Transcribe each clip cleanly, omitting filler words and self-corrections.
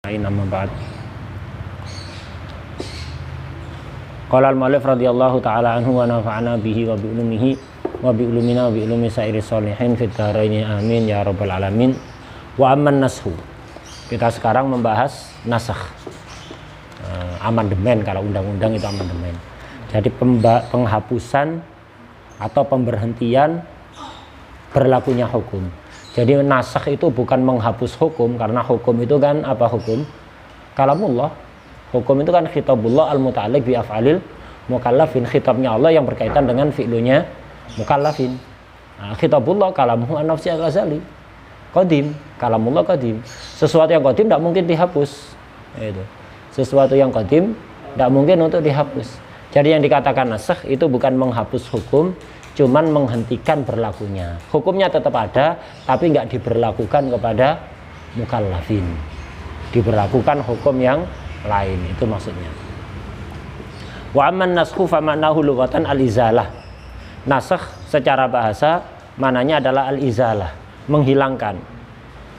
Amma ba'd. Qala al-mu'allif radhiyallahu ta'ala anhu wa nafa'ana bihi wa bi ulumihi wa bi ulumina wa bi ulumi sairi sholihin fid dharaini amin ya rabbal alamin. Wa amman nashu. Kita sekarang membahas nasakh. Amandemen, kalau undang-undang itu amandemen. Jadi penghapusan atau pemberhentian berlakunya hukum. Jadi nasakh itu bukan menghapus hukum, karena hukum itu kan apa hukum? Kalamullah. Hukum itu kan khitabullah al-muta'alliq bi af'alil mukallafin, khitabnya Allah yang berkaitan dengan fi'lunya mukallafin. Nah, khitabullah kalamuhu an-nafsi al-ghazali. Qadim, kalamullah qadim. Sesuatu yang qadim tidak mungkin dihapus. Itu. Sesuatu yang qadim tidak mungkin untuk dihapus. Jadi yang dikatakan nasakh itu bukan menghapus hukum, cuman menghentikan berlakunya. Hukumnya tetap ada, tapi nggak diberlakukan kepada mukallafin. Diberlakukan hukum yang lain, itu maksudnya. Wa amman naskhu fa ma'nahu lughatan al-izalah. Nasakh secara bahasa mananya adalah al-izalah, menghilangkan.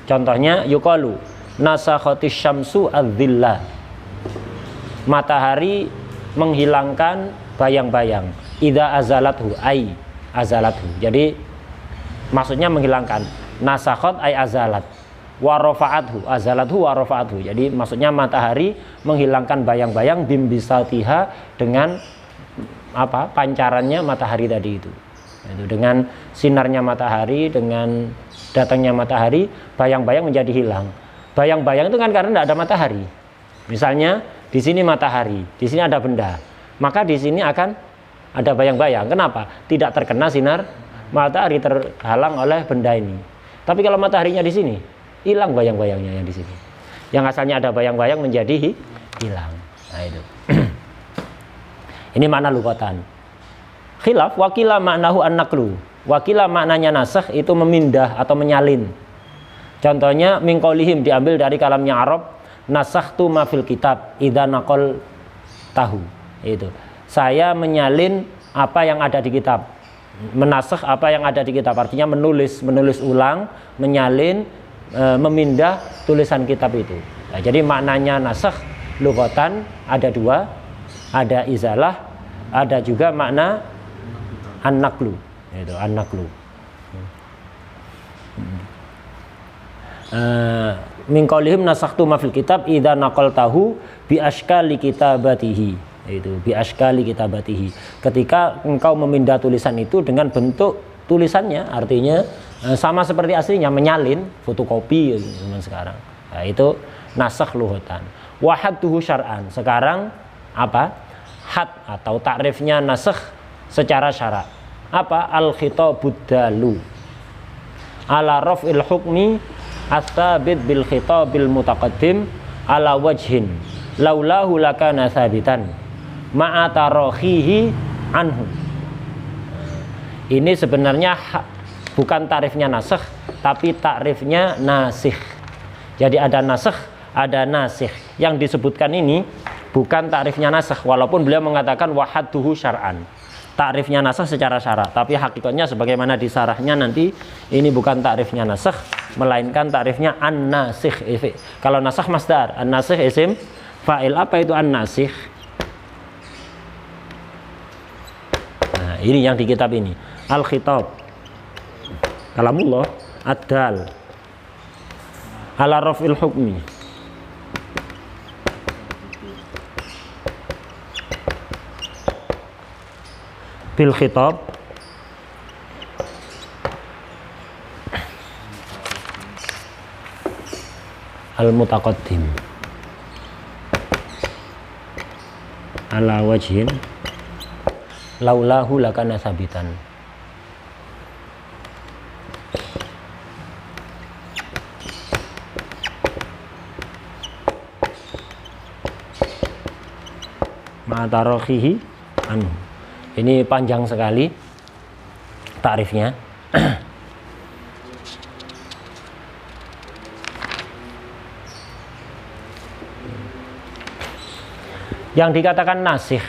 Contohnya yuqalu nasakhatis syamsu adz-dhillah. Matahari menghilangkan bayang-bayang. Idza azalathu ay azalathu. Jadi maksudnya menghilangkan. Nasakhat ay azalat. Wa rafa'athu azalathu wa rafa'athu. Jadi maksudnya matahari menghilangkan bayang-bayang bimbisatiha dengan apa? Pancarannya matahari tadi itu. Itu dengan sinarnya matahari, dengan datangnya matahari, bayang-bayang menjadi hilang. Bayang-bayang itu kan karena tidak ada matahari. Misalnya di sini matahari, di sini ada benda. Maka di sini akan ada bayang-bayang. Kenapa? Tidak terkena sinar matahari, terhalang oleh benda ini. Tapi kalau mataharinya di sini, hilang bayang-bayangnya yang di sini. Yang asalnya ada bayang-bayang menjadi hilang. Nah itu. Ini makna lughatan. Khilaf wakila maknahu an-naqlu. Wakila maknanya nasakh itu memindah atau menyalin. Contohnya min qaulihim, diambil dari kalamnya Arab, nasakhtu ma fil kitab idza naqal tahu. Itu. Saya menyalin apa yang ada di kitab. Menasakh apa yang ada di kitab, artinya menulis ulang, menyalin, memindah tulisan kitab itu. Nah, jadi maknanya nasakh lughatan ada dua, ada izalah, ada juga makna an-naqlu. Itu an-naqlu. Min qaulihim nasakhtu ma fil kitab idza naqaltahu bi ashkali kitabatihi. Itu bi ashkali kitabatihi. Ketika engkau memindah tulisan itu dengan bentuk tulisannya, artinya sama seperti aslinya, menyalin, fotokopi zaman sekarang. Nah, itu nasakh lughatan. Wa hadduhu syar'an. Sekarang apa? Had atau takrifnya nasakh secara syara'. Apa? Al-khitabud dalu ala raf'il hukmi ats-tsabit bil khitabil mutaqaddim ala wajhin laulahu lakana sabitan ma'a tarakhihi anhu. Ini sebenarnya bukan tarifnya nasakh, tapi takrifnya nasikh. Jadi ada nasakh, ada nasikh. Yang disebutkan ini bukan takrifnya nasakh, walaupun beliau mengatakan wahadduhu syar'an. Takrifnya nasakh secara syara', tapi hakikatnya sebagaimana di sarahnya nanti, ini bukan takrifnya nasakh, melainkan takrifnya an-nasikh. Kalau nasakh masdar, an-nasikh isim fa'il. Apa itu an-nasikh? Nah, ini yang di kitab ini. Al-khitab kalamullah ad-dal ala raf'il hukmi bil khitab al-mutaqaddim ala wajhin laulahu lakana sabitan. Ma'atarakhihi anhu. Ini panjang sekali takrifnya. Yang dikatakan nasikh,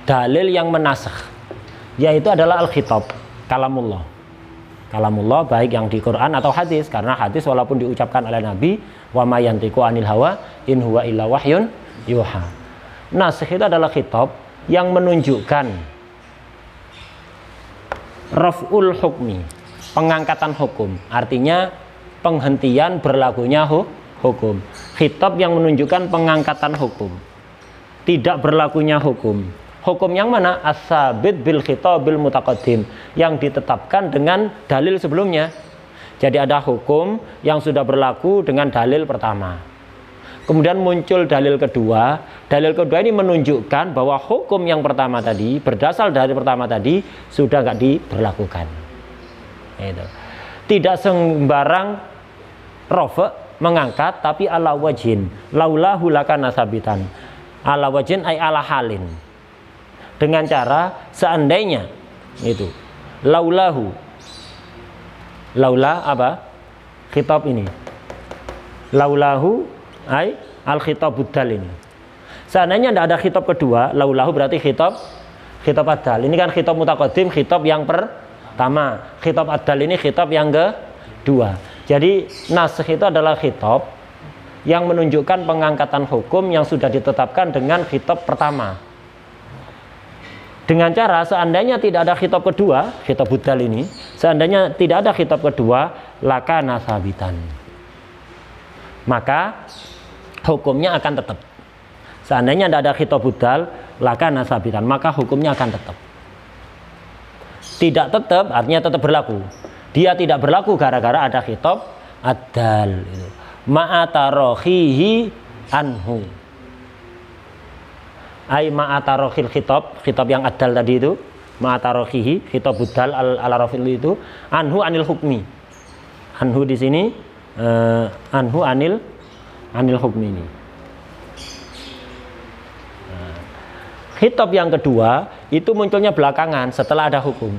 dalil yang menasakh, yaitu adalah al-khitab, kalamullah. Kalamullah baik yang di Quran atau hadis, karena hadis walaupun diucapkan oleh Nabi wa ma yantiqu anil hawa in huwa illa wahyun yuha. Nasikh itu adalah khitab yang menunjukkan raf'ul hukmi, pengangkatan hukum, artinya penghentian berlakunya hukum. Khitab yang menunjukkan pengangkatan hukum, tidak berlakunya hukum. Hukum yang mana? As-sabit bil khitabil mutaqaddim, yang ditetapkan dengan dalil sebelumnya. Jadi ada hukum yang sudah berlaku dengan dalil pertama. Kemudian muncul dalil kedua. Dalil kedua ini menunjukkan bahwa hukum yang pertama tadi, berdasar dari pertama tadi, sudah nggak diberlakukan. Itu. Tidak sembarang rafa' mengangkat, tapi ala wajhin. Laulahu lakana sabitan. Ala wajhin ay ala halin. Dengan cara seandainya itu. Laulahu. Laula apa? Khitab ini. Laulahu ay al khitab buddal ini. Seandainya tidak ada khitab kedua, laulahu berarti khitab adal. Ini kan khitab mutaqaddim, khitab yang pertama. Khitab adal ini khitab yang kedua. Jadi nasikh itu adalah khitab yang menunjukkan pengangkatan hukum yang sudah ditetapkan dengan khitab pertama. Dengan cara seandainya tidak ada khitab kedua, khitab budal ini, seandainya tidak ada khitab kedua, lakana sabitan, maka hukumnya akan tetap. Seandainya tidak ada khitab budal, lakana sabitan, maka hukumnya akan tetap. Tidak tetap artinya tetap berlaku. Dia tidak berlaku gara-gara ada khitab adal. Ma'atarohihi anhu. Ay ma'atarohil khitab yang adal tadi itu, ma'atarohihi khitab budal ala rafil itu, anhu anil hukmi. Anhu di sini anhu anil hukmi ini. Khitab yang kedua itu munculnya belakangan setelah ada hukum.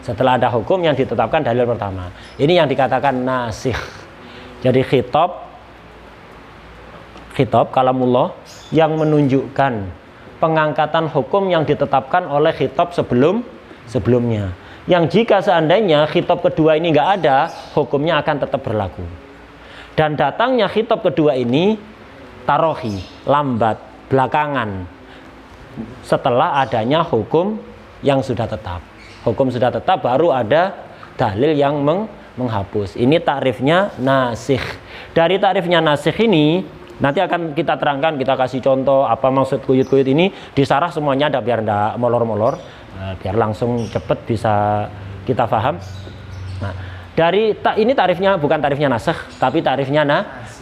Setelah ada hukum yang ditetapkan dalil pertama. Ini yang dikatakan nasikh. Jadi khitab kalamullah yang menunjukkan pengangkatan hukum yang ditetapkan oleh khitab sebelumnya. Yang jika seandainya khitab kedua ini nggak ada, hukumnya akan tetap berlaku. Dan datangnya khitab kedua ini tarohi, lambat, belakangan, setelah adanya hukum yang sudah tetap. Hukum sudah tetap baru ada dalil yang menghapus. Ini takrifnya nasikh. Dari takrifnya nasikh ini nanti akan kita terangkan, kita kasih contoh apa maksud kuyut-kuyut ini, disarah semuanya ada biar enggak molor-molor, biar langsung cepet bisa kita paham. Nah, dari ini tarifnya bukan tarifnya nasikh, tapi tarifnya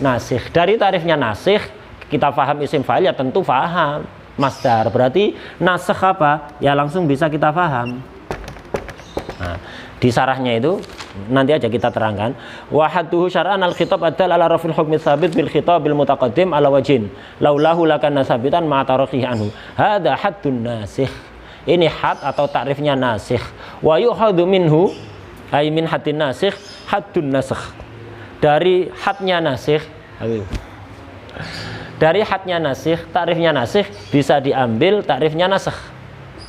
nasikh. Dari tarifnya nasikh kita paham isim fa'il ya tentu paham masdar. Berarti nasikh apa? Ya langsung bisa kita paham. Nah, di sarahnya itu nanti aja kita terangkan. Wa hadduhu syar'an al-khitab adal ala rafil hukmi tsabit bil khitab bil mutaqaddim ala wajhin laulahu lakana sabitan ma tarakhihi anhu. Hadza haddun nasikh. Ini had atau takrifnya nasikh. Wa yuhaddu minhu ay min haddin nasikh haddun nasikh. Dari hadnya nasikh. Dari hadnya nasikh, takrifnya nasikh bisa diambil takrifnya nasikh.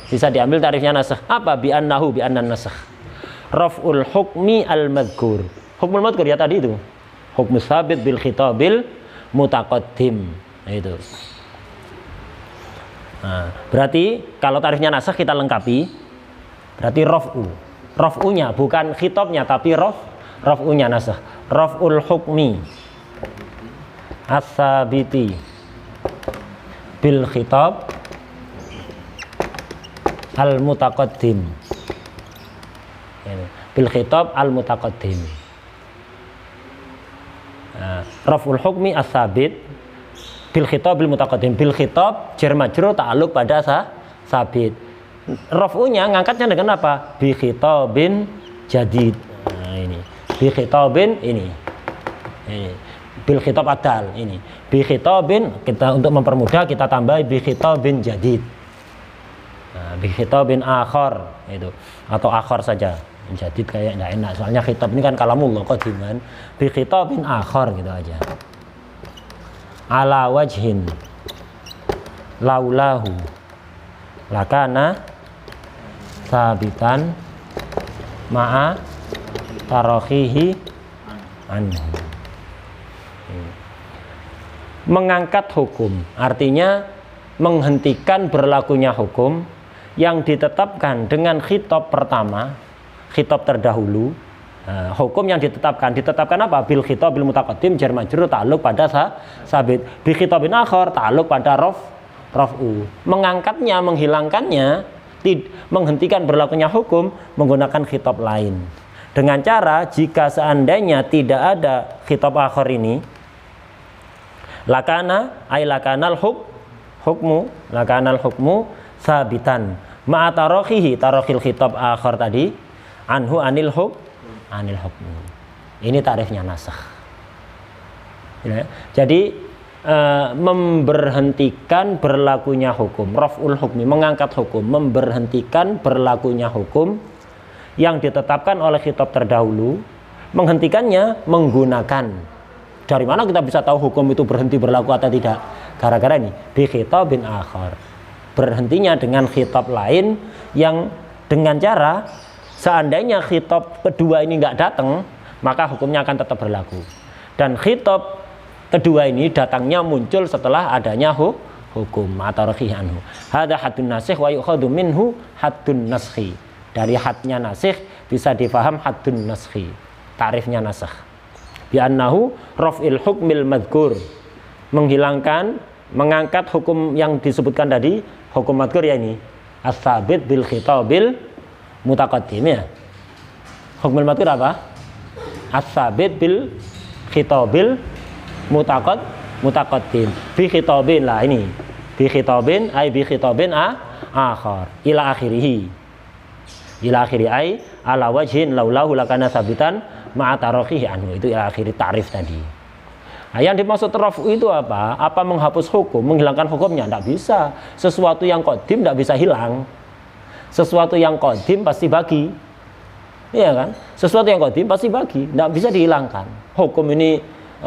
Bisa diambil takrifnya nasikh. Apa bi annahu bi annan nasikh? Raf'ul hukmi al-madhkur. Hukmul madhkur ya tadi itu. Hukmu sabit bil khitabil mutaqaddim. Nah, itu. Nah, berarti kalau tarifnya nasikh kita lengkapi. Berarti raf'u. Raf'unya bukan khitabnya tapi raf'unya nasikh. Raf'ul hukmi as-sabiti bil khitab al-mutaqaddim. Bil khitab al-mutaqaddim. Raf'ul hukmi as-sabit bil khitab bil mutaqaddim. Bil khitab jar majrur ta'alluq pada sabit. Raf'unya ngangkatnya dengan apa? Bi khitabin jadid. Nah, ini. Bi khitabin ini. Bil khitab adal ini. Bi khitabin kita untuk mempermudah kita tambah bi khitabin jadid. Nah, bi khitabin akhar itu atau akhar saja. Jadid kayak enggak enak soalnya khitab ini kan kalamullah qadiman. Bi khitabin akhar gitu aja. Ala wajhin laulahu lakana sabitan ma'a tarakhihi anhu. mengangkat hukum, artinya menghentikan berlakunya hukum yang ditetapkan dengan khitab pertama, khitab terdahulu. Hukum yang ditetapkan apa? Bil khitab bil mutaqaddim jar majrur ta'alluq pada sabit, bi khitabin akhar ta'alluq pada raf'u. Mengangkatnya, menghilangkannya, menghentikan berlakunya hukum menggunakan khitab lain. Dengan cara jika seandainya tidak ada khitab akhar ini, lakanal hukmu sabitan ma'atarohihi tarokhil khitab akhar tadi anhu anil hukmi. Ini tarifnya nasakh. Jadi memberhentikan berlakunya hukum, raf'ul hukmi, mengangkat hukum, memberhentikan berlakunya hukum yang ditetapkan oleh khitab terdahulu, menghentikannya menggunakan. Dari mana kita bisa tahu hukum itu berhenti berlaku atau tidak? Gara-gara ini, bi khitabin akhar. Berhentinya dengan khitab lain yang dengan cara seandainya khitab kedua ini nggak datang, maka hukumnya akan tetap berlaku. Dan khitab kedua ini datangnya muncul setelah adanya hukum atau rakhih anhu. Hada haddun nasikh wa yukhadhu minhu haddun naskhi. Dari hadnya nasikh bisa difaham haddun naskhi. Tarifnya nasakh. Bi annahu raf'il hukmil madhkur, menghilangkan, mengangkat hukum yang disebutkan tadi, hukum madhkur ya ini as-sabit bil khitabil mutaqaddim ya. Hukmul madhkur apa? As-sabit bil khitabil mutaqaddim bi khitabin lah ini. Bi khitabin ay bi khitabin akhar ila akhirih. Ila akhiri ay ala wajhin laulahu lakana sabitan ma'atarokhih anhu, itu ila akhiri ta'rif tadi. Nah, yang dimaksud raf'u itu apa? Apa menghapus hukum, menghilangkan hukumnya? Tidak bisa. Sesuatu yang qadim tidak bisa hilang. Sesuatu yang qadim pasti bagi. Iya kan? Sesuatu yang qadim pasti bagi, tidak bisa dihilangkan. Hukum ini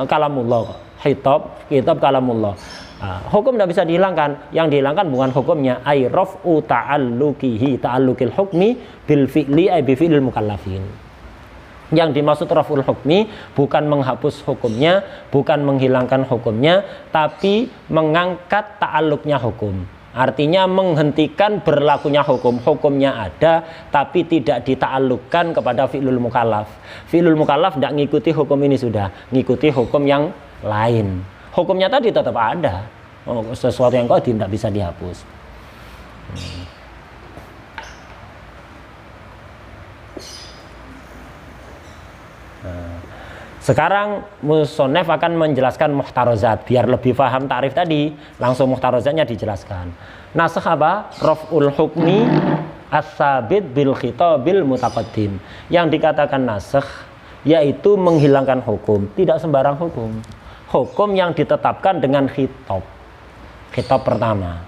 kalamullah, kitab kalamullah. Hukum tidak bisa dihilangkan. Yang dihilangkan bukan hukumnya, ay raf'u ta'alluqil hukmi bil fi'li ay bi fi'lil mukallafin. Yang dimaksud raf'ul hukmi bukan menghapus hukumnya, bukan menghilangkan hukumnya, tapi mengangkat ta'alluqnya hukum. Artinya menghentikan berlakunya hukum. Hukumnya ada tapi tidak dita'alluqkan kepada fi'lul mukallaf. Fi'lul mukallaf tidak ngikuti hukum ini, sudah ngikuti hukum yang lain. Hukumnya tadi tetap ada. Sesuatu yang qadim tidak bisa dihapus. Sekarang musonef akan menjelaskan muhtarozat biar lebih paham tarif tadi. Langsung muhtarozatnya dijelaskan. Nasakh apa? Raf'ul hukmi as-sabit bil khitabil mutaqaddim. Yang dikatakan nasakh yaitu menghilangkan hukum, tidak sembarang hukum. Hukum yang ditetapkan dengan khitab. Khitab pertama.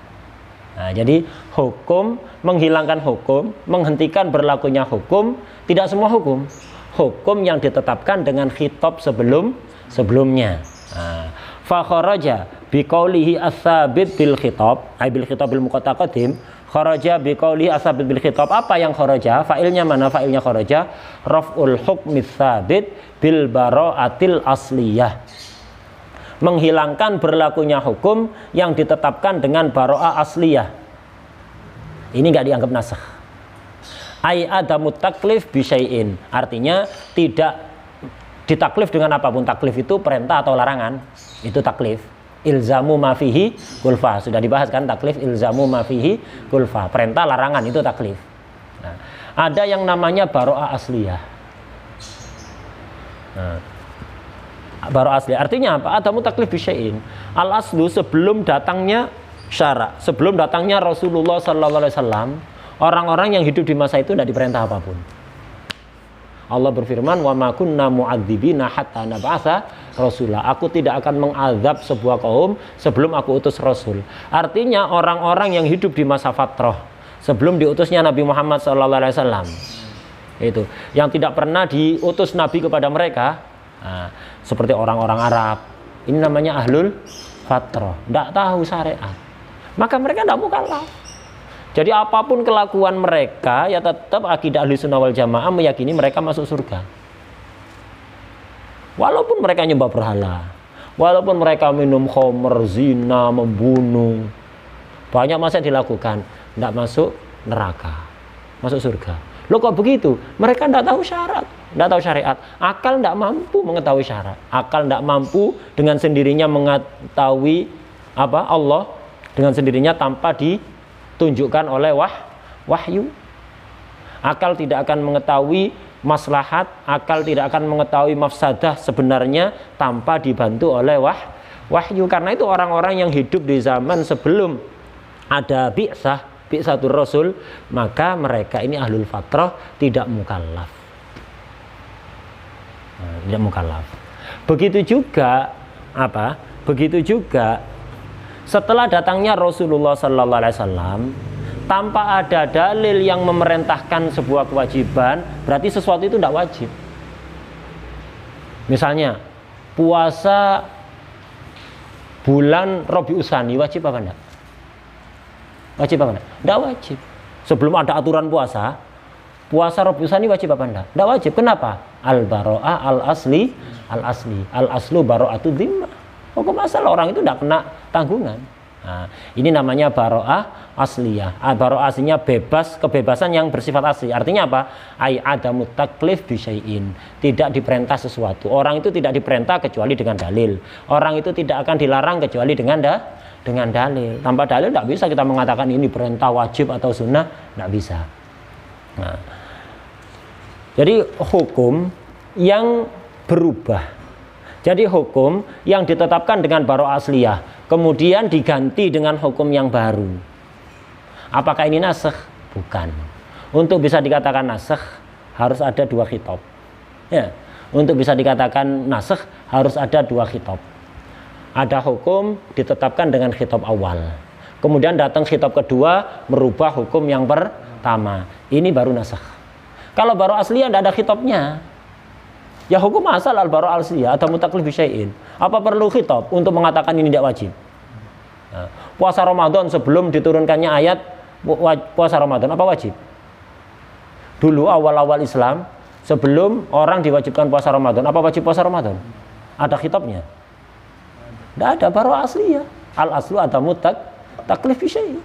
Nah, jadi hukum, menghilangkan hukum, menghentikan berlakunya hukum, tidak semua hukum. Hukum yang ditetapkan dengan khitab sebelumnya. Fa kharaja bi qaulihi as-sabit bil khitab, ay bil khitab bil muqaddam, kharaja bi qaulihi as-sabit bil khitab. Apa yang kharaja? Fa'ilnya mana? Fa'ilnya kharaja raf'ul hukmi sabit bil bara'atil asliyah. Menghilangkan berlakunya hukum yang ditetapkan dengan bara'ah asliyah. Ini enggak dianggap nasakh. Ai adamu taklif bisyai'in, artinya tidak ditaklif dengan apapun. Taklif itu perintah atau larangan, itu taklif. Ilzamu ma fihi kulfa, sudah dibahas kan taklif, ilzamu ma fihi kulfa, perintah larangan itu taklif. Nah, ada yang namanya baro'ah asliyah. Baro'ah asliyah artinya apa? Adamu taklif bisyai'in, al aslu sebelum datangnya syara, sebelum datangnya Rasulullah sallallahu alaihi wasallam, orang-orang yang hidup di masa itu tidak diperintah apapun. Allah berfirman, wa ma kunna mu'adzibina hatta nab'atsa rasula. Aku tidak akan mengazab sebuah kaum sebelum aku utus rasul. Artinya orang-orang yang hidup di masa fatrah sebelum diutusnya Nabi Muhammad SAW, itu yang tidak pernah diutus Nabi kepada mereka, seperti orang-orang Arab, ini namanya ahlul fatrah, tidak tahu syariat, maka mereka tidak mukallaf. Jadi apapun kelakuan mereka, ya tetap akidah ahli sunnah wal jamaah meyakini mereka masuk surga. Walaupun mereka nyembah berhala, Walaupun mereka minum khamr, zina, membunuh, banyak masa dilakukan, tidak masuk neraka, masuk surga. Loh kok begitu? Mereka tidak tahu syarat, tidak tahu syariat. Akal tidak mampu mengetahui syarat. Akal tidak mampu dengan sendirinya mengetahui apa Allah dengan sendirinya tanpa ditunjukkan oleh wahyu. Akal tidak akan mengetahui maslahat, akal tidak akan mengetahui mafsadah sebenarnya tanpa dibantu oleh wahyu. Karena itu orang-orang yang hidup di zaman sebelum ada bi'satur rasul, maka mereka ini ahlul fatrah, tidak mukallaf. Tidak mukallaf. Begitu juga apa? Begitu juga setelah datangnya Rasulullah sallallahu alaihi wasallam, tanpa ada dalil yang memerintahkan sebuah kewajiban, berarti sesuatu itu tidak wajib. Misalnya, puasa bulan Rabiul Tsani wajib apa enggak? Wajib apa enggak? Enggak wajib. Sebelum ada aturan puasa Rabiul Tsani wajib apa enggak? Enggak wajib. Kenapa? Al-bara'ah al-asli, al-aslu bara'atu dhimmah. Hukum asal orang itu tidak kena tanggungan. Nah, ini namanya bara'ah asliyah. Bara'ah aslinya bebas, kebebasan yang bersifat asli. Artinya apa? Ai adamu taklif bisyai'in. Tidak diperintah sesuatu. Orang itu tidak diperintah kecuali dengan dalil. Orang itu tidak akan dilarang kecuali dengan dalil. Tanpa dalil tidak bisa kita mengatakan ini perintah wajib atau sunnah, tidak bisa. Nah, jadi hukum yang berubah. Jadi hukum yang ditetapkan dengan bara'ah asliyah kemudian diganti dengan hukum yang baru. Apakah ini nasakh? Bukan. Untuk bisa dikatakan nasakh harus ada dua khitab. Ya. Untuk bisa dikatakan nasakh harus ada dua khitab. Ada hukum ditetapkan dengan khitab awal. Kemudian datang khitab kedua merubah hukum yang pertama. Ini baru nasakh. Kalau bara'ah asliyah tidak ada khitabnya. Ya hukum asal al-bara'ah asliyah atau mutaklif bisyai'in. Apa perlu khitab untuk mengatakan ini tidak wajib? Nah, puasa Ramadan sebelum diturunkannya ayat puasa Ramadan apa wajib? Dulu awal-awal Islam sebelum orang diwajibkan puasa Ramadan apa wajib puasa Ramadan? Ada khitabnya? Tidak ada, bara'ah asliyah. Al-aslu atau mutaklif bisyai'in.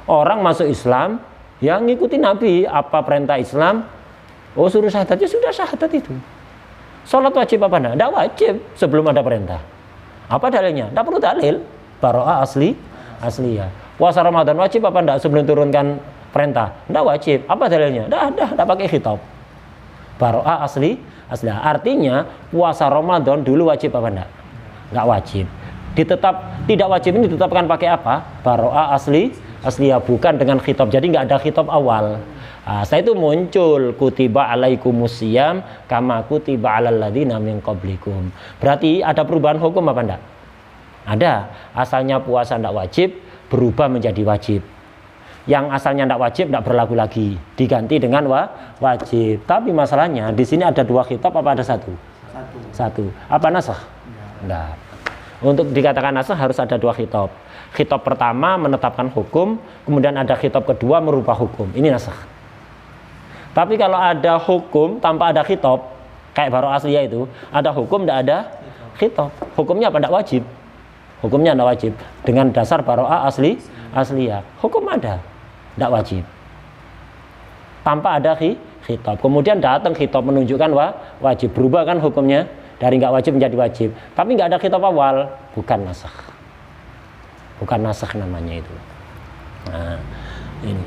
Orang masuk Islam yang ngikuti Nabi, apa perintah Islam? Oh suruh syahadat, ya sudah syahadat itu. Sholat wajib apa enggak? Tidak wajib sebelum ada perintah. Apa dalilnya? Tidak perlu dalil. Bara'ah asliyah. Puasa Ramadan wajib apa enggak sebelum turunkan perintah? Tidak wajib. Apa dalilnya? Tidak pakai khitab. Bara'ah asliyah. Artinya puasa Ramadan dulu wajib apa enggak? Enggak wajib. Tidak wajib ini ditetapkan pakai apa? Bara'ah asliyah, bukan dengan khitab. Jadi enggak ada khitab awal. Nah, setelah itu muncul kutiba alaikumusiyam kama kutiba alal ladzina min qablikum. Berarti ada perubahan hukum apa enggak? Ada. Asalnya puasa enggak wajib berubah menjadi wajib. Yang asalnya enggak wajib enggak berlaku lagi, diganti dengan wajib. Tapi masalahnya di sini ada dua khitab apa ada satu? Satu. Apa nasakh? Enggak. Untuk dikatakan nasakh harus ada dua khitab. Khitab pertama menetapkan hukum, kemudian ada khitab kedua merubah hukum. Ini nasakh. Tapi kalau ada hukum tanpa ada khitab, kayak bara'ah asliyah itu, ada hukum tidak ada khitab. Hukumnya apa? Tidak wajib. Hukumnya tidak wajib. Dengan dasar bara'ah asliyah. Hukum ada, tidak wajib. Tanpa ada khitab. Kemudian datang khitab menunjukkan wajib. Berubah kan hukumnya dari nggak wajib menjadi wajib. Tapi nggak ada khitab awal, bukan nasakh. Bukan nasakh namanya itu. Nah, ini.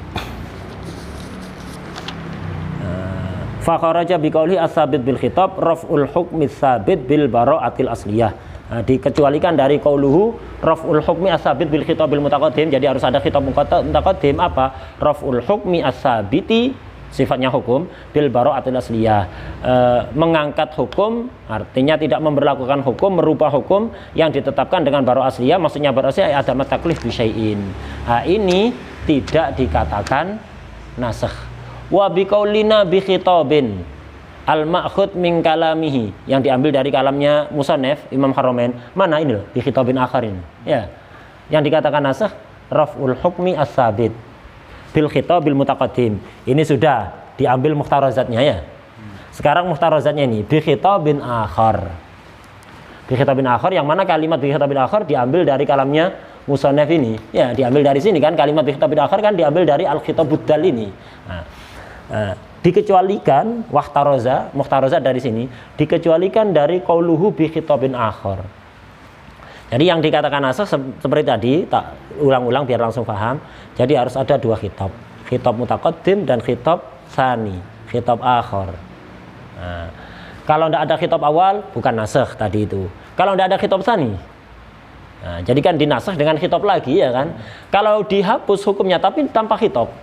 Fakharaja biqauli as-sabit bil khitab raf'ul hukmi sabit bil bara'atil asliyah. Nah, dikecualikan dari qauluhu raf'ul hukmi as-sabit bil khitab bil mutaqaddim. Jadi harus ada khitab mutaqaddim apa? Raf'ul hukmi as-sabiti sifatnya hukum bil bara'atil asliyah. Mengangkat hukum artinya tidak memberlakukan hukum, merubah hukum yang ditetapkan dengan bara'ah asliyah. Maksudnya bara'ah asliyah ada taklif bisyai'in. Nah, ini tidak dikatakan nasakh. Wa biqaulina bi khitabin al-ma'khud min kalamihi, yang diambil dari kalamnya musannaf Imam Haramain. Mana ini loh, bi khitabin akharin. Ya. Yang dikatakan nasakh raf'ul hukmi as-sabit bil khitabil mutaqaddim. Ini sudah diambil muhtarazatnya ya. Sekarang muhtarazatnya ini bi khitabin akhar. bi khitabin akhar, yang mana kalimat bi khitabin akhar diambil dari kalamnya musannaf ini. Ya, diambil dari sini kan, kalimat bi khitabin akhar kan diambil dari al-khitabud dal ini. Nah, dikecualikan muhtaroza dari sini dikecualikan dari qauluhu bi khitabin akhar. Jadi yang dikatakan nasakh seperti tadi, tak ulang-ulang biar langsung paham. Jadi harus ada dua khitab, khitab mutaqaddim dan khitab tsani, khitab akhar. Nah, kalau tidak ada khitab awal bukan nasakh tadi itu. Kalau tidak ada khitab tsani, nah, jadi kan dinasakh dengan khitab lagi ya kan. Kalau dihapus hukumnya tapi tanpa khitab,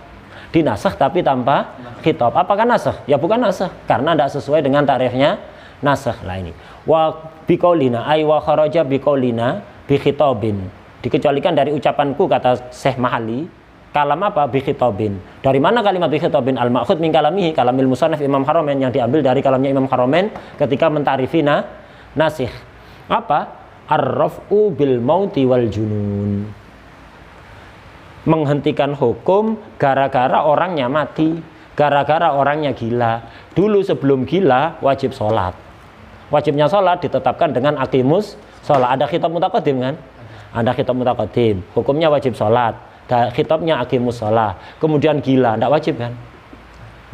dinasakh tapi tanpa khitab, apakah nasakh? Ya bukan nasakh, karena tidak sesuai dengan takrifnya nasakh. Lah ini wa biqaulina ay wa kharaja biqaulina bi khitabin, dikecualikan dari ucapanku kata Syekh Mahali, kalam apa bi khitabin. Dari mana kalimat bi khitabin? Al ma'khud min kalamihi, kalamil musannaf Imam Haramain, yang diambil dari kalamnya Imam Haramain ketika mentarifi nasikh. Apa? Ar-raf'u bil mauti wal junun, menghentikan hukum gara-gara orangnya mati, gara-gara orangnya gila. Dulu sebelum gila wajib sholat. Wajibnya sholat ditetapkan dengan aqimus sholat. Ada khitab mutaqaddim kan? Ada khitab mutaqaddim. Hukumnya wajib sholat. Khitabnya aqimus sholat. Kemudian gila, tidak wajib kan?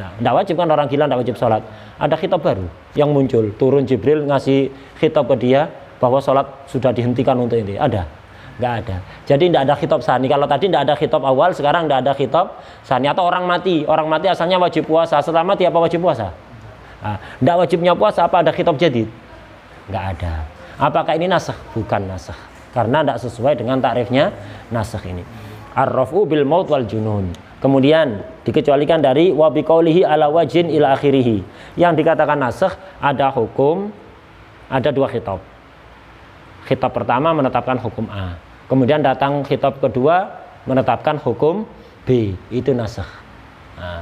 Nah, tidak wajib kan, orang gila tidak wajib sholat. Ada khitab baru yang muncul. Turun Jibril ngasih khitab ke dia bahwa sholat sudah dihentikan untuk ini. Ada? Nggak ada. Jadi tidak ada khitab tsani. Kalau tadi tidak ada khitab awal, sekarang tidak ada khitab tsani. Atau orang mati asalnya wajib puasa, setelah mati apa wajib puasa? Nah, tidak wajibnya puasa, apa ada khitab jadid? Nggak ada. Apakah ini nasakh? Bukan nasakh, karena tidak sesuai dengan takrifnya nasakh ini. Ar-raf'u bil maut wal junun. Kemudian dikecualikan dari wa biqaulihi ala wajin ila akhirih. Yang dikatakan nasakh ada hukum, ada dua khitab. Khitab pertama menetapkan hukum A, kemudian datang khitab kedua menetapkan hukum B, itu nasakh. Nah,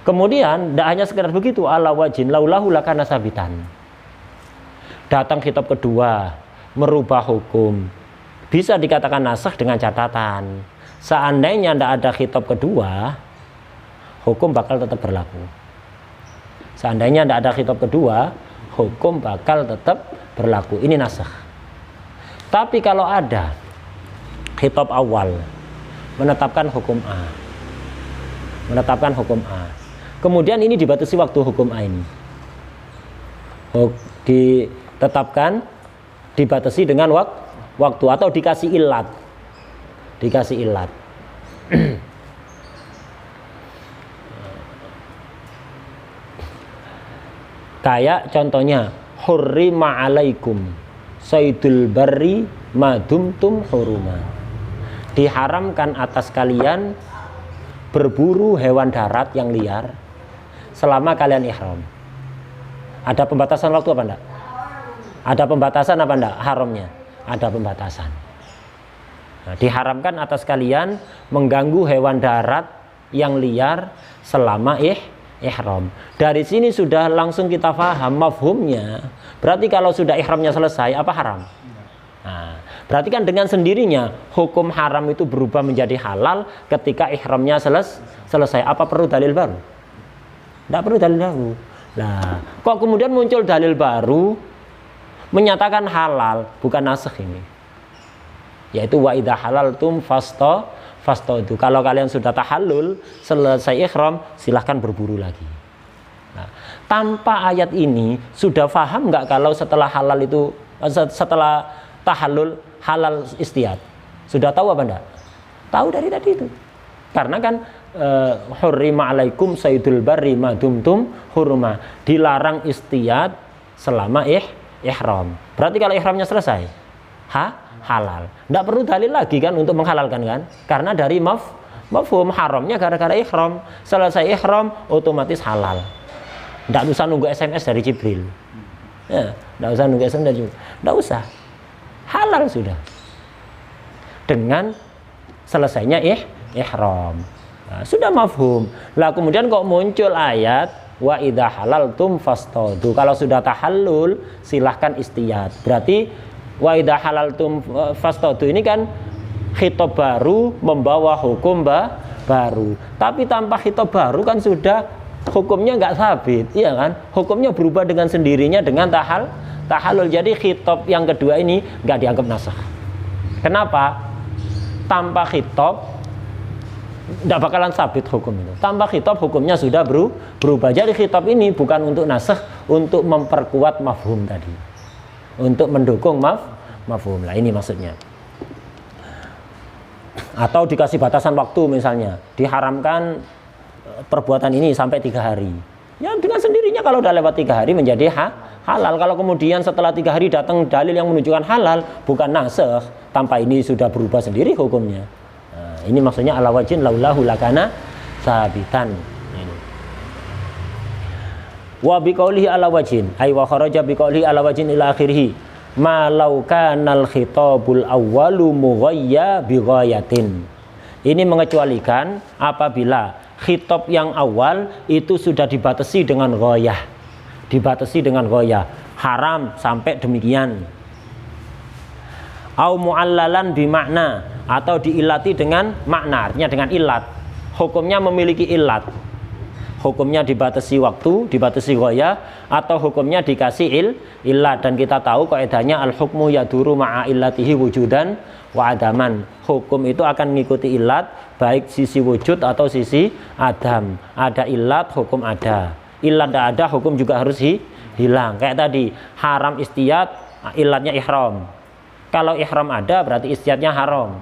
kemudian tidak hanya sekedar begitu, ala wajin laulahu lakana sabitan. Datang khitab kedua merubah hukum, bisa dikatakan nasakh dengan catatan, seandainya tidak ada khitab kedua, hukum bakal tetap berlaku. Seandainya tidak ada khitab kedua, hukum bakal tetap berlaku. Ini nasakh. Tapi kalau ada khitab awal menetapkan hukum A, kemudian ini dibatasi waktu hukum A ini, ditetapkan dibatasi dengan waktu atau dikasih ilat, kayak contohnya hurrima alaikum saydul barri madumtum huruma, diharamkan atas kalian berburu hewan darat yang liar selama kalian ihram. Ada pembatasan waktu apa enggak? Ada pembatasan apa enggak haramnya? Ada pembatasan. Nah, diharamkan atas kalian mengganggu hewan darat yang liar selama ihram. Dari sini sudah langsung kita paham mafhumnya. Berarti kalau sudah ihramnya selesai, apa haram? Nah, berarti kan dengan sendirinya hukum haram itu berubah menjadi halal ketika ihramnya selesai. Apa perlu dalil baru? Tidak perlu dalil baru. Nah, kok kemudian muncul dalil baru menyatakan halal? Bukan nasakh ini. Yaitu wa idza halaltum fastadu. Kalau kalian sudah tahallul, selesai ihram, silahkan berburu lagi. Nah, tanpa ayat ini sudah paham nggak kalau setelah halal itu, setelah tahallul halal istiyad? Sudah tahu apa enggak? Tahu dari tadi itu. Karena kan hurrima alaikum saydul barri madumtum hurma, dilarang istiyad selama ihram. Berarti kalau ihramnya selesai, halal. Tidak perlu dalil lagi kan untuk menghalalkan kan? Karena dari mafhum haramnya gara-gara ihram. Selesai ihram otomatis halal. Tidak usah nunggu SMS dari Jibril. Ya, tidak usah nunggu SMS dari Jibril. Tidak usah. Halal sudah. Dengan selesainya ihram. Nah, sudah mafhum. Lah kemudian kok muncul ayat wa idza halaltum fastadu. Kalau sudah tahallul silahkan istiyad. Berarti wa idza halaltum fastadu ini kan khitab baru membawa hukum baru. Tapi tanpa khitab baru kan sudah hukumnya nggak sabit, iya kan? Hukumnya berubah dengan sendirinya dengan tahalul. Jadi khitab yang kedua ini nggak dianggap nasakh. Kenapa? Tanpa khitab tidak bakalan sabit hukum itu. Tanpa khitab hukumnya sudah berubah. Jadi khitab ini bukan untuk nasakh, untuk memperkuat mafhum tadi, untuk mendukung mafhum. Lah ini maksudnya. Atau dikasih batasan waktu, misalnya diharamkan perbuatan ini sampai 3 hari. Ya dengan sendirinya kalau udah lewat 3 hari menjadi halal. Kalau kemudian setelah 3 hari datang dalil yang menunjukkan halal, bukan nasakh, tanpa ini sudah berubah sendiri hukumnya. Nah, ini maksudnya ala wajin laulahu lakana sabitan. Wa biqaulihi ala wajin ay wa kharaja biqaulihi ala wajin ila akhirih ma law kana al khitabul awwalu mughayya bi ghayatin. Ini mengecualikan apabila khitab yang awal itu sudah dibatasi dengan ghayah, haram sampai demikian. Au mu'allalan bimakna, atau diilati dengan makna, artinya dengan ilat. Hukumnya memiliki ilat. Hukumnya dibatasi waktu, dibatasi ghayah, atau hukumnya dikasih ilat. Dan kita tahu kaidahnya al-hukmu yaduru ma'a illatihi wujudan wa adaman. Hukum itu akan mengikuti ilat, baik sisi wujud atau sisi adam. Ada ilat, hukum ada. Ilat tidak ada, hukum juga harus hilang. Kayak tadi, haram istiyat, ilatnya ihram. Kalau ihram ada, berarti istiyatnya haram.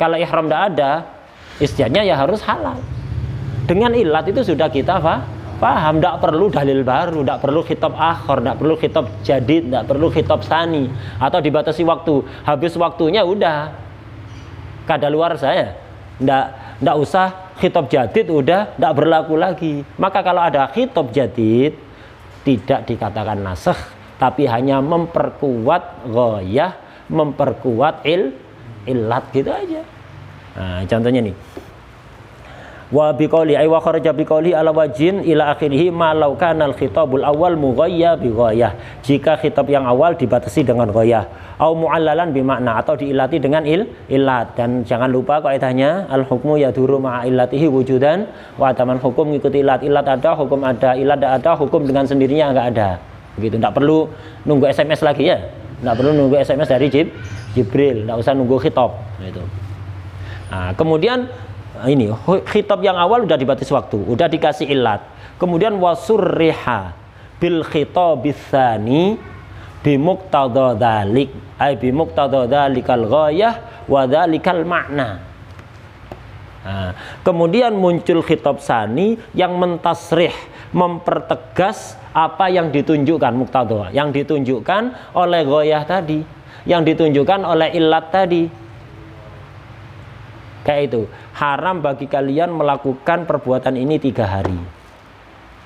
Kalau ihram tidak ada, istiyatnya ya harus halal. Dengan ilat itu sudah kita paham, tidak perlu dalil baru, tidak perlu khitab akhir, tidak perlu khitab jadid, tidak perlu khitab sani, atau dibatasi waktu. Habis waktunya udah kadaluarsa ya. Tidak usah khitab jadid, udah tidak berlaku lagi. Maka kalau ada khitab jadid, tidak dikatakan nasakh, tapi hanya memperkuat ghayah, memperkuat ilat gitu aja. Nah, contohnya nih. Wa biqauli ay wa kharaja biqauli ala wajin ila akhirih ma law kana al khitabul awal mughayya bi ghayah. Jika khitab yang awal dibatasi dengan ghayah, au mu'allalan bi makna, atau diilati dengan ilat. Dan jangan lupa kaidahnya al hukmu yaduru ma'a illatihi wujudan wa adaman. Hukum mengikuti ilat. Ilat ada, hukum ada. Ilat tidak ada, hukum dengan sendirinya enggak ada. Begitu, tidak perlu nunggu SMS lagi ya. Tidak perlu nunggu SMS dari Jibril, tidak usah nunggu khitab gitu. Nah, kemudian ini khitab yang awal udah dibatasi waktu, udah dikasih ilat. Kemudian wasurriha bil khitabis tsani bi muqtada dzalik ay bi muqtada dzalikal ghayah wa dzalikal makna. Nah, kemudian muncul khitab tsani yang mentasrih, mempertegas apa yang ditunjukkan muqtada, yang ditunjukkan oleh ghayah tadi, yang ditunjukkan oleh ilat tadi. Kayak itu, haram bagi kalian melakukan perbuatan ini 3 hari.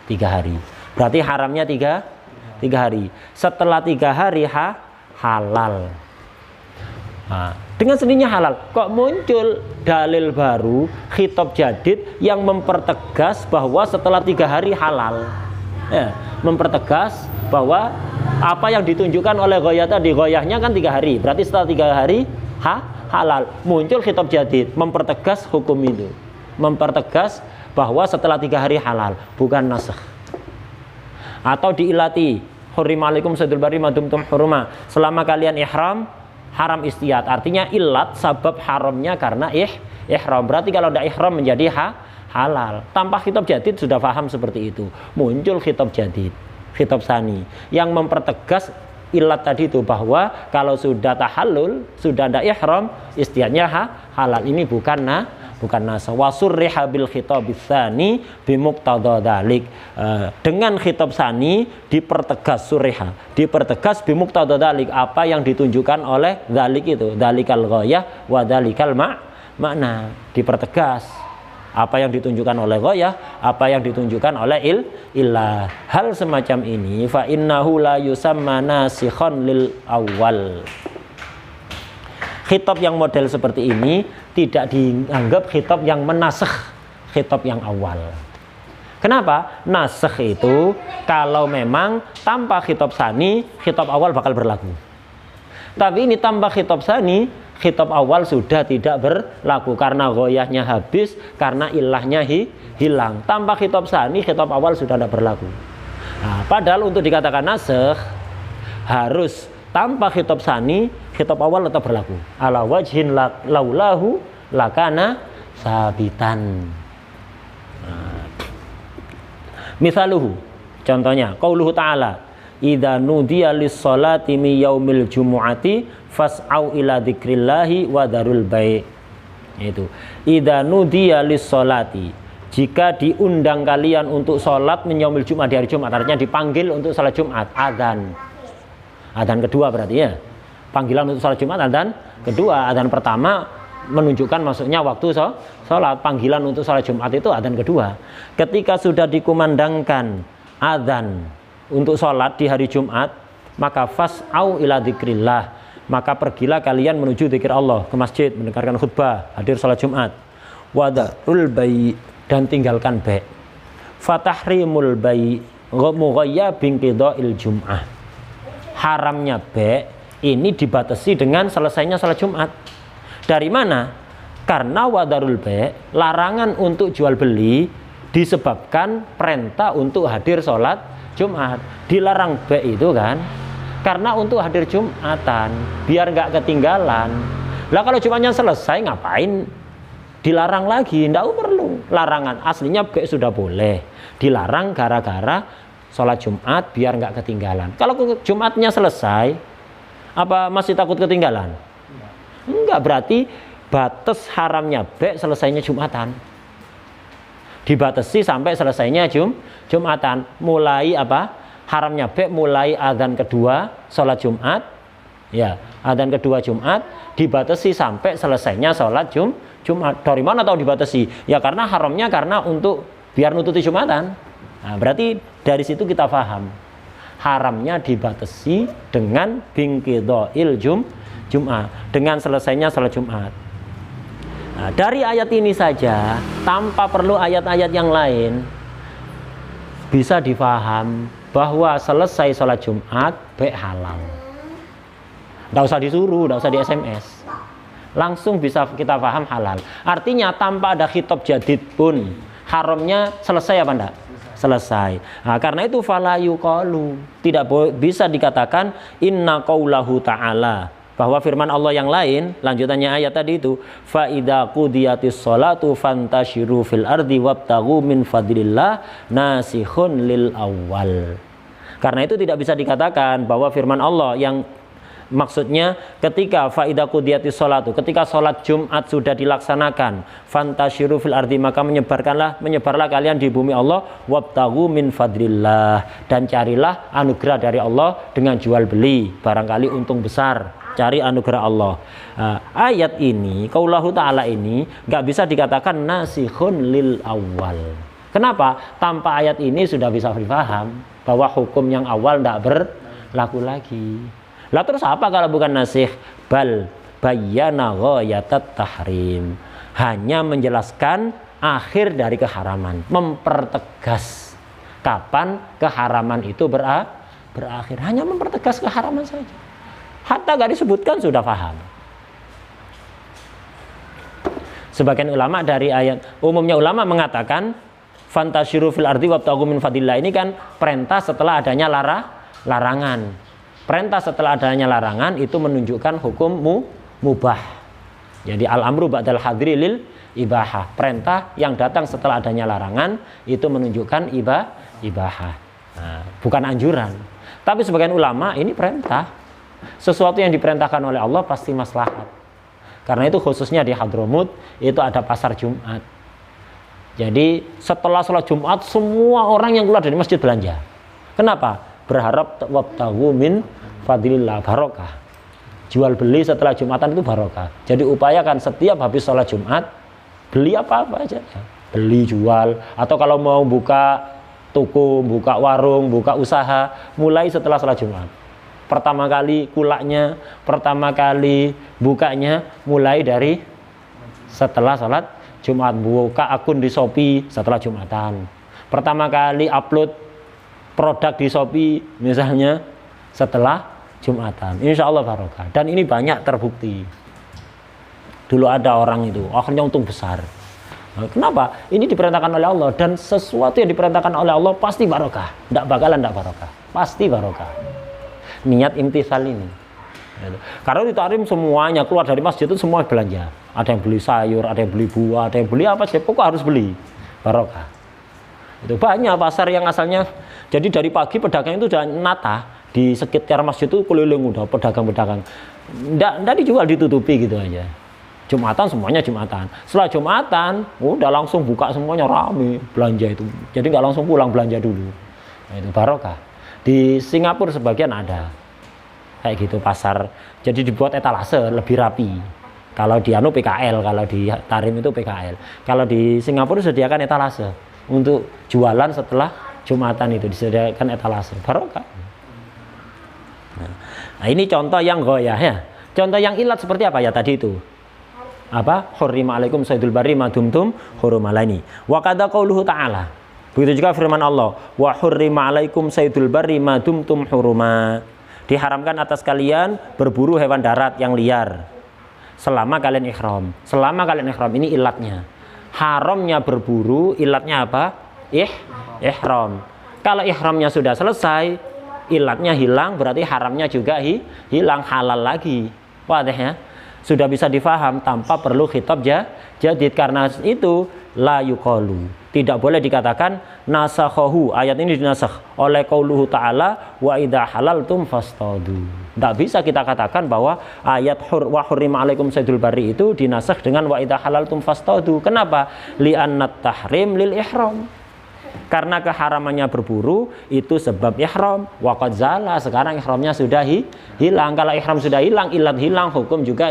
3 hari. Berarti haramnya 3 hari. Setelah 3 hari halal. Nah, dengan sendirinya halal. Kok muncul dalil baru, khitab jadid yang mempertegas bahwa setelah 3 hari halal. Ya, mempertegas bahwa apa yang ditunjukkan oleh ghayah tadi, ghayahnya kan 3 hari. Berarti setelah 3 hari halal. Muncul khitab jadid mempertegas hukum itu, mempertegas bahwa setelah 3 hari halal, bukan nasakh. Atau diilati, hurrimalikum saydul barri madumtum huruma, selama kalian ihram haram istiyat, artinya ilat sabab haramnya karena ihram. Berarti kalau tidak ihram menjadi halal. Tanpa khitab jadid sudah paham seperti itu. Muncul khitab jadid, khitab sani yang mempertegas ilat tadi itu, bahwa kalau sudah tahallul, sudah ada ihram, istiyatnya halal. Ini bukan nasakh. Wasurriha bil khitabis tsani bi muqtada dzalik. Dengan khitab tsani dipertegas, surriha dipertegas bi muqtada dzalik, apa yang ditunjukkan oleh dzalik itu, dzalikal ghayah wa dzalikal makna. Dipertegas apa yang ditunjukkan oleh ghayah, apa yang ditunjukkan oleh ilah. Hal semacam ini fa innahu la yusamma nasikhan lil awal. Khitab yang model seperti ini tidak dianggap khitab yang menasakh khitab yang awal. Kenapa? Nasakh itu kalau memang tanpa khitab tsani, khitab awal bakal berlaku. Tapi ini tanpa khitab tsani, khitab awal sudah tidak berlaku karena ghayahnya habis, karena ilahnya hilang. Tanpa khitab tsani, khitab awal sudah tidak berlaku. Nah, padahal untuk dikatakan nasakh harus tanpa khitab sani, khitab awal tetap berlaku. Ala wajhin laulahu lakana sabitan. Misaluhu, contohnya qauluhu ta'ala idza nudiya lis-sholati mi yaumil jumu'ati fas'au ila dzikrillahi wa darul bai'. Itu idza nudiya lis-sholati, jika diundang kalian untuk sholat min yaumil Jumat, di hari Jumat, artinya dipanggil untuk sholat Jumat, adzan kedua berarti ya. Panggilan untuk sholat Jumat adzan kedua. Adzan pertama menunjukkan maksudnya waktu sholat. Panggilan untuk sholat Jumat itu adzan kedua. Ketika sudah dikumandangkan adzan untuk sholat di hari Jumat, maka fas'au ila dzikrillah, maka pergilah kalian menuju zikir Allah, ke masjid, mendengarkan khutbah, hadir sholat Jumat. Wadarul bai', dan tinggalkan bai'. Fatahrimul bai' mughayyabin qida'il jum'ah. Haramnya bai' ini dibatasi dengan selesainya salat Jumat. Dari mana? Karena wadarul bai', larangan untuk jual beli disebabkan perintah untuk hadir sholat Jumat. Dilarang bai' itu kan karena untuk hadir Jumatan, biar nggak ketinggalan. Lah kalau Jumatnya selesai ngapain dilarang lagi? Nggak perlu. Larangan aslinya bai' sudah boleh, dilarang gara-gara sholat Jumat biar nggak ketinggalan. Kalau Jumatnya selesai, apa masih takut ketinggalan? Enggak, berarti batas haramnya bai' selesainya Jumatan. Dibatasi sampai selesainya Jumatan. Mulai apa? Haramnya bai' mulai adzan kedua sholat Jumat. Ya, adzan kedua Jumat dibatasi sampai selesainya sholat Jumat. Dari mana tahu dibatasi? Ya karena haramnya karena untuk biar nututi Jumatan. Nah, berarti dari situ kita paham haramnya dibatasi dengan binqidha'il Jum'ah, dengan selesainya salat Jumat. Nah, dari ayat ini saja tanpa perlu ayat-ayat yang lain bisa difaham bahwa selesai sholat Jumat bai' halal. Nggak usah disuruh, nggak usah di SMS, langsung bisa kita paham halal. Artinya tanpa ada khitab jadid pun haramnya selesai apa enggak? Selesai. Nah, karena itu fala yuqalu, tidak bisa dikatakan inna qaulahu ta'ala, bahwa firman Allah yang lain lanjutannya ayat tadi itu fa idza qudiyatis sholatu fantashiru fil ardi wabtaghu min fadlillah nasikhun lil awal. Karena itu tidak bisa dikatakan bahwa firman Allah yang maksudnya ketika faida qudiyatis sholatu, ketika sholat Jumat sudah dilaksanakan, fantashiru fil ardi, maka menyebarlah kalian di bumi Allah, wabtaghu min fadlillah, dan carilah anugerah dari Allah dengan jual beli, barangkali untung besar, cari anugerah Allah. Ayat ini, qaulahu ta'ala ini nggak bisa dikatakan nasikhun lil awal. Kenapa? Tanpa ayat ini sudah bisa dipaham bahwa hukum yang awal tidak berlaku lagi. Lah terus apa kalau bukan nasikh? Bal bayyana ghayatat tahrim, hanya menjelaskan akhir dari keharaman, mempertegas kapan keharaman itu berakhir, hanya mempertegas keharaman saja. Hatta gak disebutkan sudah paham. Sebagian ulama dari ayat, umumnya ulama mengatakan fantashiru fil ardi wabtaghu min fadlillah, ini kan perintah setelah adanya larangan. Perintah setelah adanya larangan itu menunjukkan hukum mubah. Jadi al-amru ba'dal hadri lil ibahah. Perintah yang datang setelah adanya larangan itu menunjukkan ibahah. Nah, bukan anjuran. Tapi sebagian ulama ini perintah. Sesuatu yang diperintahkan oleh Allah pasti maslahat. Karena itu khususnya di Hadramut itu ada pasar Jumat. Jadi setelah sholat Jumat semua orang yang keluar dari masjid belanja. Kenapa? Berharap wabtaghu min fadlillah, barokah. Jual beli setelah Jumatan itu barokah. Jadi upayakan setiap habis sholat Jumat beli apa-apa aja, beli jual, atau kalau mau buka toko, buka warung, buka usaha mulai setelah sholat Jumat. Pertama kali kulaknya, pertama kali bukanya mulai dari setelah sholat Jumat. Buka akun di Shopee setelah Jumatan. Pertama kali upload produk di Shopee misalnya setelah Jumatan, insya Allah barokah. Dan ini banyak terbukti. Dulu ada orang itu akhirnya untung besar. Kenapa? Ini diperintahkan oleh Allah, dan sesuatu yang diperintahkan oleh Allah pasti barokah. Tidak bakalan tidak barokah, pasti barokah. niat imtithal ini. Karena di tahrim semuanya keluar dari masjid itu semua belanja. Ada yang beli sayur, ada yang beli buah, ada yang beli apa sih, pokok harus beli. Barokah. Itu banyak pasar yang asalnya, jadi dari pagi pedagang itu udah nata di sekitar masjid itu keliling udah pedagang-pedagang. Nggak dijual, ditutupi gitu aja. Jumatan semuanya Jumatan. Setelah Jumatan, udah langsung buka semuanya rame belanja itu. Jadi nggak langsung pulang belanja dulu. Nah, itu barokah. Di Singapura sebagian ada. Kayak gitu pasar, jadi dibuat etalase lebih rapi. Kalau di anu PKL, kalau di Tarim itu PKL. Kalau di Singapura disediakan etalase untuk jualan setelah Jumatan itu disediakan etalase. Barokah. Nah, ini contoh yang goyah ya. Contoh yang ilat seperti apa ya tadi itu? Apa? Hurrima alaikum saydul barri ma dumtum hurumalaini. Wa qada qauluhu ta'ala. Begitu juga firman Allah, wa hurrima alaikum saydul barri ma dumtum huruma. Diharamkan atas kalian berburu hewan darat yang liar selama kalian ihram. Selama kalian ihram, ini ilatnya. Haramnya berburu, ilatnya apa? Ihram. Kalau ihramnya sudah selesai, ilatnya hilang, berarti haramnya juga hilang, halal lagi. Wadah ya? Sudah bisa difaham tanpa perlu khitab jadid. Karena itu la yuqalu, tidak boleh dikatakan nasakhahu, ayat ini dinasakh oleh qauluhu ta'ala wa idza halaltum fastadu. Tidak bisa kita katakan bahwa ayat wa hurrima alaikum saydul barri itu dinasakh dengan wa idza halaltum fastadu. Kenapa? Li'annat tahrim lil ihram. Karena keharamannya berburu itu sebab ihram. Wa qad zala, sekarang ihramnya sudah hilang. Kalau ihram sudah hilang, ilat hilang, hukum juga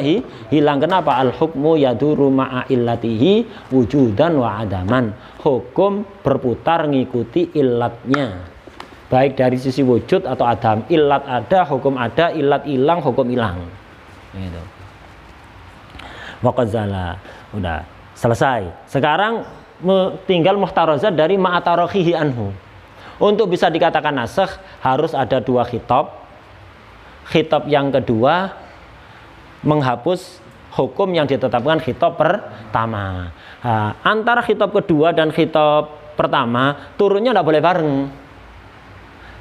hilang. Kenapa? Al hukmu yaduru ma'a illatihi wujudan wa adaman. Hukum berputar ngikuti ilatnya, baik dari sisi wujud atau adam. Ilat ada, hukum ada. Ilat hilang, hukum hilang. Gitu. Wa qad zala, udah selesai. Sekarang tinggal muhtarazat dari ma'atarohihi anhu. Untuk bisa dikatakan nasakh harus ada dua khitab. Khitab yang kedua menghapus hukum yang ditetapkan khitab pertama. Nah, antara khitab kedua dan khitab pertama turunnya tidak boleh bareng,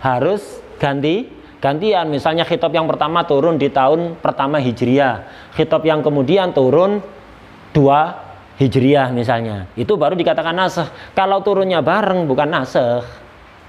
harus gantian. Misalnya khitab yang pertama turun di tahun pertama Hijriah, khitab yang kemudian turun 2 Hijriah misalnya, itu baru dikatakan nasakh. Kalau turunnya bareng bukan nasakh,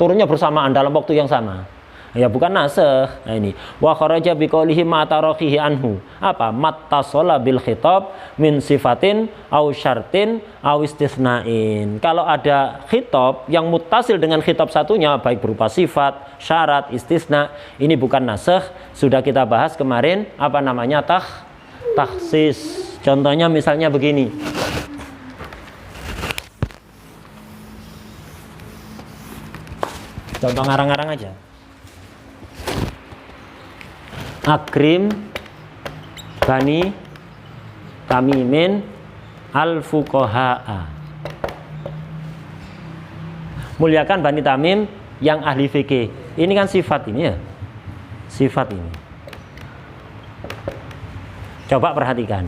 turunnya bersamaan dalam waktu yang sama, ya bukan nasakh. Nah ini wa kharaja biqaulihi ma tarakihi anhu, apa? Mattasala bil khitab min sifatin au syartin au istisnain. Kalau ada khitab yang muttasil dengan khitab satunya, baik berupa sifat, syarat, istisna, ini bukan nasakh. Sudah kita bahas kemarin, apa namanya? Takhsis. Contohnya misalnya begini. Contoh ngarang-ngarang aja. Akrim Bani Tamimin al-fuqaha'a. Muliakan Bani Tamim yang ahli fikih. Ini kan sifat ini ya. Sifat ini. Coba perhatikan.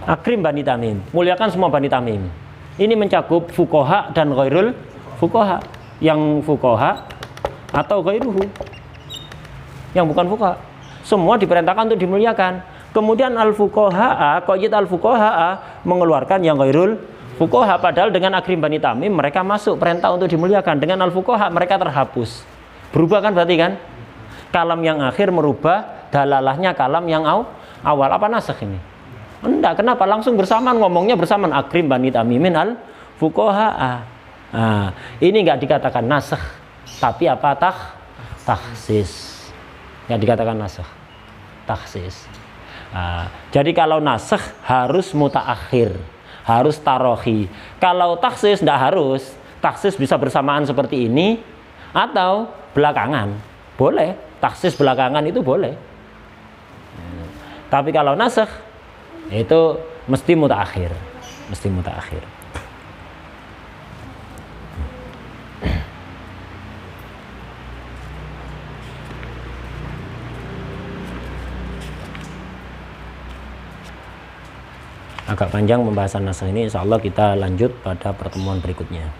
Akrim Bani Tamim, muliakan semua Bani Tamim. Ini mencakup fuqaha dan ghairul fuqaha. Yang fuqaha atau ghairuhu, yang bukan fuqaha, semua diperintahkan untuk dimuliakan. Kemudian al-fuqaha, qayyid al-fuqaha mengeluarkan yang ghairul fuqaha, padahal dengan Akrim Bani Tamim mereka masuk perintah untuk dimuliakan. Dengan al-fuqaha mereka terhapus. Berubah kan berarti kan? Kalam yang akhir merubah dalalahnya kalam yang awal. Apa nasakh ini? Enggak, kenapa? Langsung bersamaan, ngomongnya bersamaan. Akrim Bani Tamimin al-fuqaha. Nah, ini nggak dikatakan nasakh, tapi apa? Takhsis. Nggak dikatakan nasakh, takhsis. Nah, jadi kalau nasakh harus mutaakhir, harus tarohi. Kalau takhsis nggak harus. Takhsis bisa bersamaan seperti ini atau belakangan, boleh. Takhsis belakangan itu boleh. Tapi kalau nasakh itu mesti mutaakhir, mesti mutaakhir. Agak panjang pembahasan nasakh ini, insya Allah kita lanjut pada pertemuan berikutnya.